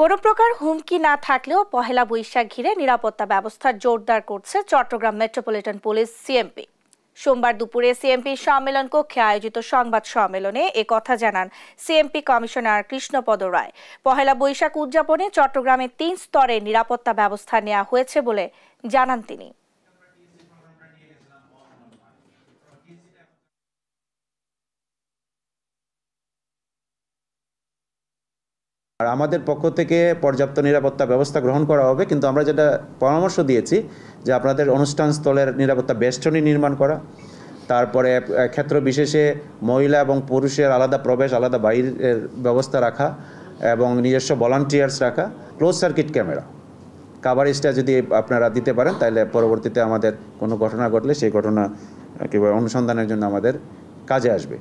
কোনো প্রকার হুমকি না থাকলেও পহেলা বৈশাখ ঘিরে নিরাপত্তা ব্যবস্থা জোরদার করছে চট্টগ্রাম মেট্রোপলিটন পুলিশ সিএমপি। সোমবার দুপুরে সিএমপি সম্মেলন কক্ষে আয়োজিত সংবাদ সম্মেলনে কথা জানান সিএমপি কমিশনার কৃষ্ণপদ রায়। পহেলা বৈশাখ উদযাপনে চট্টগ্রামে 3 স্তরে নিরাপত্তা ব্যবস্থা নেওয়া হয়েছে বলে জানান তিনি। আর আমাদের পক্ষ থেকে পর্যাপ্ত নিরাপত্তা ব্যবস্থা গ্রহণ করা হবে, কিন্তু আমরা যেটা পরামর্শ দিয়েছি যে আপনাদের অনুষ্ঠান স্থলের নিরাপত্তা বেষ্টনী নির্মাণ করা, তারপরে ক্ষেত্র বিশেষে মহিলা এবং পুরুষের আলাদা প্রবেশ আলাদা বাইরের ব্যবস্থা রাখা এবং নিজস্ব ভলান্টিয়ার্স রাখা, ক্লোজ সার্কিট ক্যামেরা কাভারেজটা যদি আপনারা দিতে পারেন তাহলে পরবর্তীতে আমাদের কোনো ঘটনা ঘটলে সেই ঘটনা কিংবা অনুসন্ধানের জন্য আমাদের কাজে আসবে।